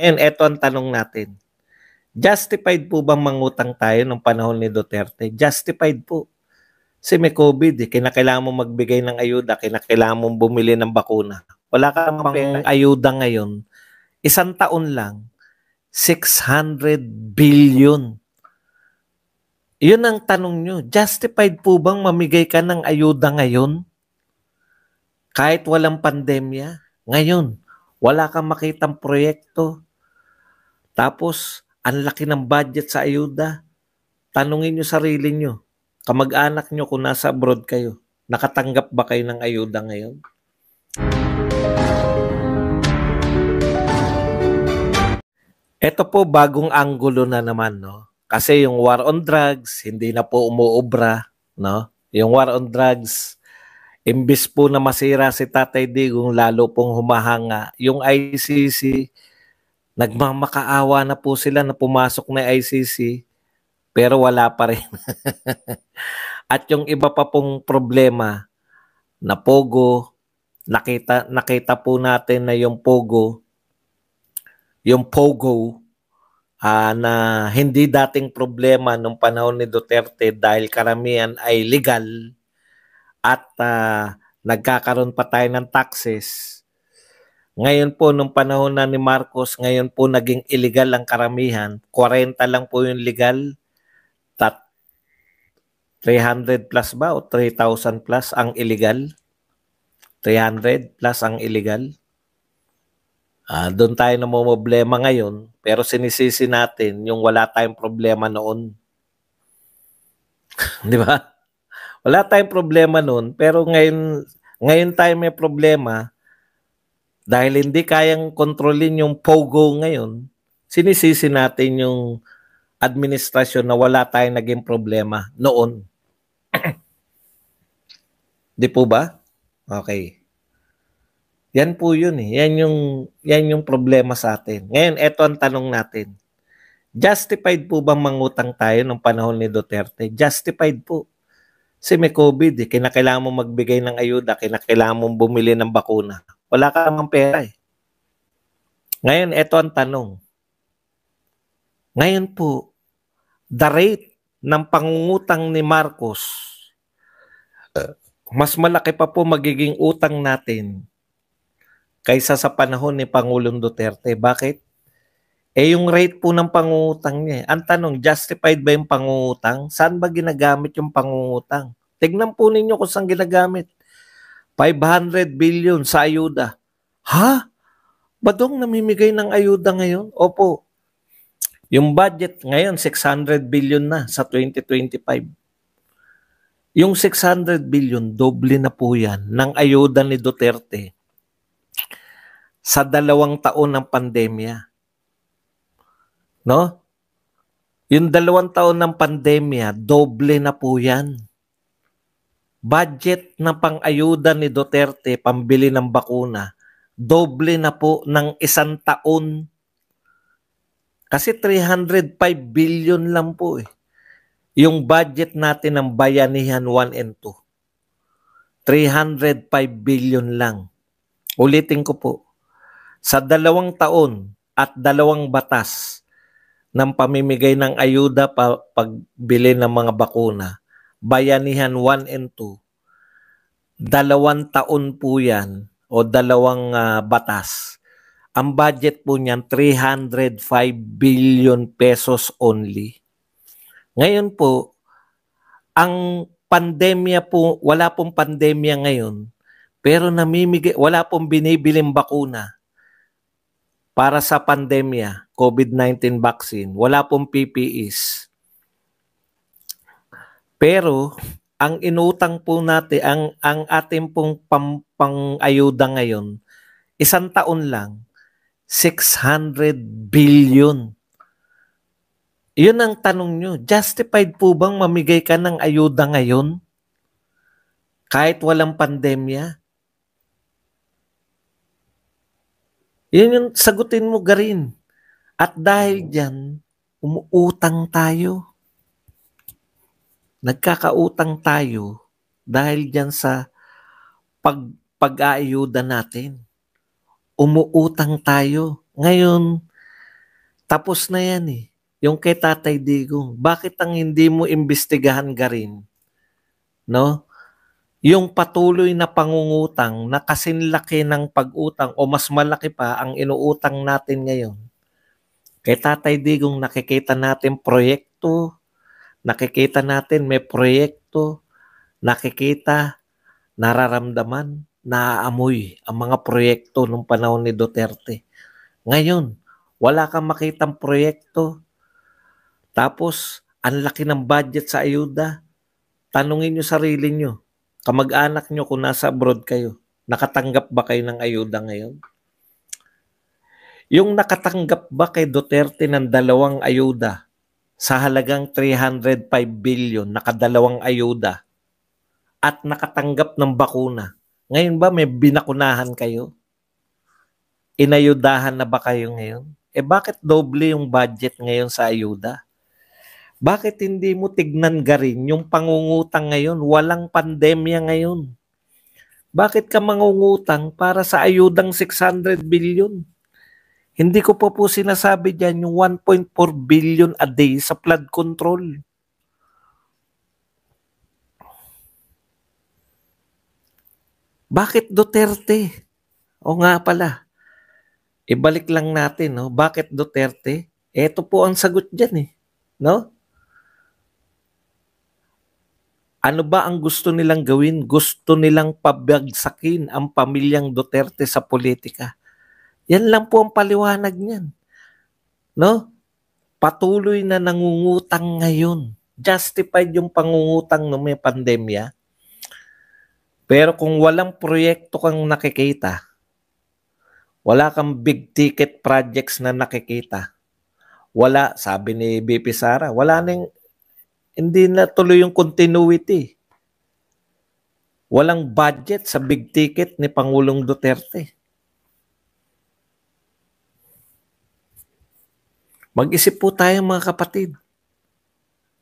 Ngayon, eto ang tanong natin. Justified po bang mangutang tayo nung panahon ni Duterte? Justified po. Kasi may COVID, kinakailangan mo magbigay ng ayuda, kinakailangan mong bumili ng bakuna. Wala kang pang ayuda ngayon. Isang taon lang, 600 billion. Yun ang tanong nyo. Justified po bang mamigay ka ng ayuda ngayon? Kahit walang pandemya? Ngayon, wala kang makitang proyekto. Tapos, ang laki ng budget sa ayuda. Tanungin nyo sarili nyo. Kamag-anak nyo kung nasa abroad kayo. Nakatanggap ba kayo ng ayuda ngayon? Ito po bagong anggulo na naman, no? Kasi yung war on drugs, hindi na po umuobra, no? Yung war on drugs, imbis po na masira si Tatay Digong, lalo pong humahanga. Yung ICC, nagmamakaawa na po sila na pumasok na ICC, pero wala pa rin. At yung iba pa pong problema na Pogo, nakita po natin na yung Pogo, na hindi dating problema nung panahon ni Duterte dahil karamihan ay legal at nagkakaroon pa tayo ng taxes. Ngayon po, nung panahon na ni Marcos, ngayon po naging illegal ang karamihan. 40 lang po yung legal. 300 plus ba o 3,000 plus ang illegal? 300 plus ang illegal? Doon tayo na problema ngayon, pero sinisisi natin yung wala tayong problema noon. Di ba? Wala tayong problema noon, pero ngayon tayo may problema dahil hindi kayang kontrolin yung Pogo ngayon. Sinisisi natin yung administrasyon na wala tayong naging problema noon. Di po ba? Okay. Yan po yun eh. Yan yung problema sa atin. Ngayon, eto ang tanong natin. Justified po bang mangutang tayo nung panahon ni Duterte? Justified po. Kasi may COVID, kinakailangan mo magbigay ng ayuda, kinakailangan mong bumili ng bakuna. Wala ka namang pera eh. Ngayon, eto ang tanong. Ngayon po, the rate ng pangungutang ni Marcos, mas malaki pa po magiging utang natin kaysa sa panahon ni Pangulong Duterte. Bakit? Yung rate po ng pangungutang niya. Ang tanong, justified ba yung pangungutang? Saan ba ginagamit yung pangungutang? Tignan po ninyo kung saan ginagamit. 500 billion sa ayuda. Ha? Badong namimigay ng ayuda ngayon? Opo. Yung budget ngayon, 600 billion na sa 2025. Yung 600 billion, doble na po yan ng ayuda ni Duterte sa 2 taon ng pandemya. No? Yung 2 taon ng pandemya, doble na po yan. Budget na pang-ayuda ni Duterte, pambili ng bakuna, doble na po ng 1 taon. Kasi 305 billion lang po eh. Yung budget natin ng Bayanihan 1 and 2. 305 billion lang. Ulitin ko po. Sa 2 taon at 2 batas ng pamimigay ng ayuda pagbili ng mga bakuna, Bayanihan 1 and 2, 2 taon po yan o 2 batas. Ang budget po niyan, 305 billion pesos only. Ngayon po, ang pandemya po, wala pong pandemya ngayon, pero wala pong binibiling bakuna para sa pandemya, COVID-19 vaccine. Wala pong PPEs. Pero, ang inutang po natin, ang ating pong pang-ayuda ngayon, 1 taon lang, 600 billion. Yun ang tanong nyo. Justified po bang mamigay ka ng ayuda ngayon? Kahit walang pandemya? Yun yung sagutin mo, Garin. At dahil dyan, umuutang tayo. Nagkakautang tayo dahil dyan sa pag-aayuda natin. Umuutang tayo. Ngayon, Tapos na yan eh. Yung kay Tatay Digong. Bakit ang hindi mo imbestigahan garin? No? Yung patuloy na pangungutang na kasinlaki ng pag-utang o mas malaki pa ang inuutang natin ngayon. Kay Tatay Digong nakikita natin proyekto, nakikita natin may proyekto, nakikita, nararamdaman, naaamoy ang mga proyekto nung panahon ni Duterte. Ngayon, wala kang makitang proyekto. Tapos, ang laki ng budget sa ayuda. Tanungin nyo sarili nyo, kamag-anak nyo kung nasa abroad kayo, nakatanggap ba kayo ng ayuda ngayon? Yung nakatanggap ba kay Duterte ng 2 ayuda sa halagang 305 billion, nakadalawang ayuda, at nakatanggap ng bakuna, ngayon ba may binakunahan kayo? Inayudahan na ba kayo ngayon? Bakit doble yung budget ngayon sa ayuda? Bakit hindi mo tignan garin yung pangungutang ngayon? Walang pandemya ngayon. Bakit ka mangungutang para sa ayudang 600 billion? Hindi ko po sinasabi dyan yung 1.4 billion a day sa flood control. Bakit Duterte? O nga pala, ibalik lang natin, no? Bakit Duterte? Ito po ang sagot dyan eh. No? Ano ba ang gusto nilang gawin? Gusto nilang pabagsakin ang pamilyang Duterte sa politika. Yan lang po ang paliwanag niyan. No? Patuloy na nangungutang ngayon. Justified yung pangungutang nung may pandemya. Pero kung walang proyekto kang nakikita, wala kang big ticket projects na nakikita, wala, sabi ni BP Sara, hindi na tuloy yung continuity. Walang budget sa big ticket ni Pangulong Duterte. Mag-isip po tayo mga kapatid.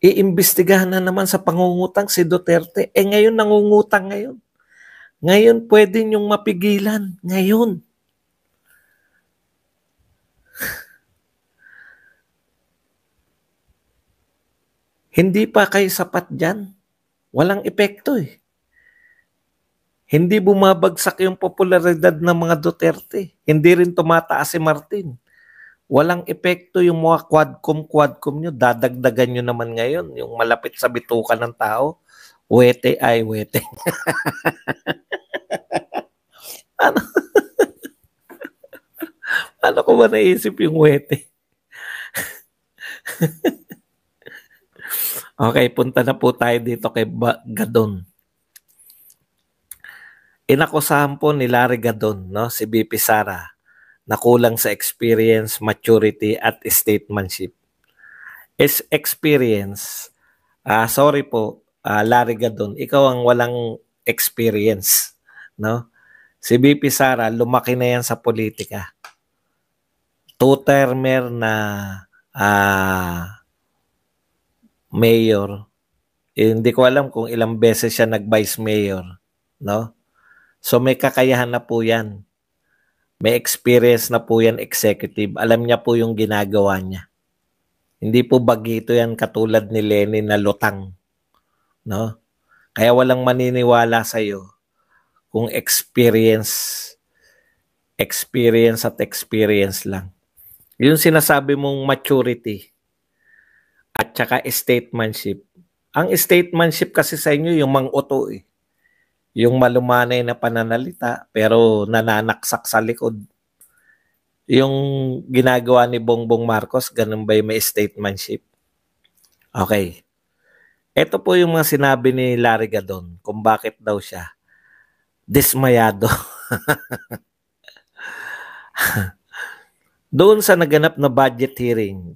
Iimbestigahan na naman sa pangungutang si Duterte. Ngayon nangungutang ngayon. Ngayon pwede niyong mapigilan. Ngayon. Hindi pa kayo sapat dyan. Walang epekto eh. Hindi bumabagsak yung popularidad ng mga Duterte. Hindi rin tumataas si Martin. Walang epekto yung mga quadcom nyo. Dadagdagan nyo naman ngayon. Yung malapit sa bituka ng tao. Wete. Ano? Ano ko ba naisip yung wete? Okay, punta na po tayo dito kay Gadon. Inakusahan po ni Larry Gadon, no, si BP Sara, na kulang sa experience, maturity, at statesmanship. Is experience, sorry po, Larry Gadon, ikaw ang walang experience, no? Si BP Sara, lumaki na yan sa politika. Two-termer na mayor. Hindi ko alam kung ilang beses siya nag-vice mayor, no? So may kakayahan na po yan. May experience na po yan executive. Alam niya po yung ginagawa niya. Hindi po bagito yan katulad ni Lenin na lutang. No? Kaya walang maniniwala sa iyo kung experience at experience lang. Yung sinasabi mong maturity at saka statesmanship. Ang statesmanship kasi sa inyo yung mang-uto eh. Yung malumanay na pananalita pero nananaksak sa likod. Yung ginagawa ni Bongbong Marcos, ganun ba yung may statesmanship? Okay. Ito po yung mga sinabi ni Larry Gadon kung bakit daw siya dismayado. Doon sa naganap na budget hearing,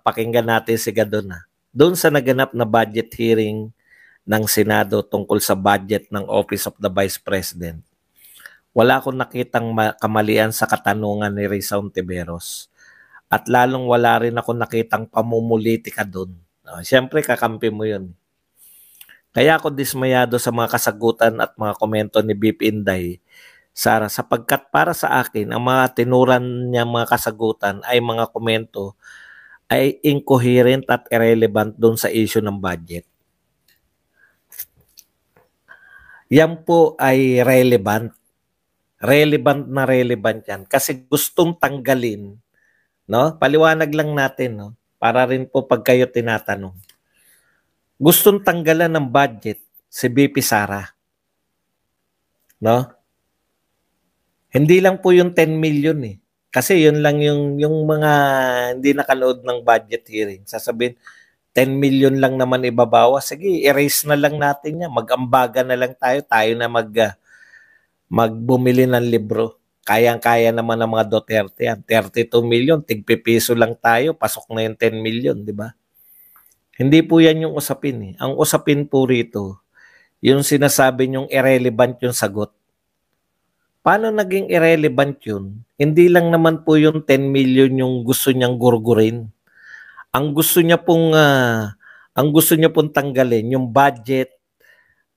pakinggan natin si Gadon na. Doon sa naganap na budget hearing ng Senado tungkol sa budget ng Office of the Vice President, wala akong nakitang kamalian sa katanungan ni Risa Hontiveros. At lalong wala rin ako nakitang pamumulitika doon. Siyempre, kakampi mo yun. Kaya ako dismayado sa mga kasagutan at mga komento ni BP Inday Sara, sapagkat para sa akin, ang mga tinuran niya mga kasagutan ay mga komento ay incoherent at irrelevant doon sa issue ng budget. Yan po ay relevant. Relevant na relevant yan. Kasi gustong tanggalin, no? Paliwanag lang natin, no? Para rin po pag kayo tinatanong. Gustong tanggalan ng budget si BP Sara. No? Hindi lang po yung 10 million eh. Kasi yun lang yung mga hindi nakanood ng budget hearing. Sasabihin, 10 million lang naman ibabawas. Sige, erase na lang natin yan. Mag-ambaga na lang tayo. Tayo na magbumili ng libro. Kayang-kaya naman ng mga Duterte yan. 32 million, tigpipiso lang tayo. Pasok na yung 10 million, di ba? Hindi po yan yung usapin eh. Ang usapin po rito, yung sinasabi nyong irrelevant yung sagot. Paano naging irrelevant yun? Hindi lang naman po yung 10 million yung gusto niyang gurgurin. Ang gusto niya pong tanggalin yung budget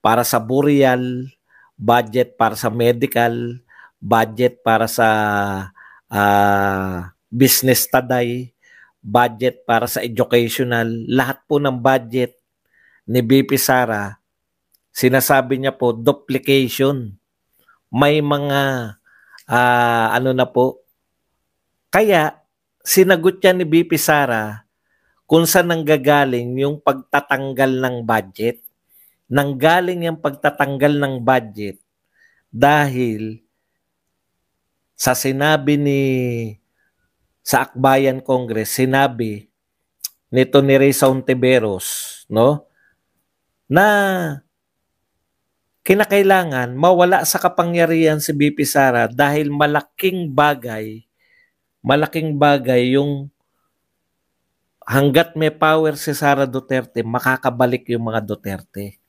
para sa burial, budget para sa medical, budget para sa business taday, budget para sa educational, lahat po ng budget ni BP Sara, sinasabi niya po duplication. May mga ano na po. Kaya sinagot niya ni BP Sara kung saan nanggagaling yung pagtatanggal ng budget. Nanggaling yung pagtatanggal ng budget dahil sa sinabi sa Akbayan Congress, sinabi nito ni Risa Ontiveros, no? Na kinakailangan mawala sa kapangyarihan si BP Sara dahil malaking bagay yung hanggat may power si Sara Duterte, makakabalik yung mga Duterte.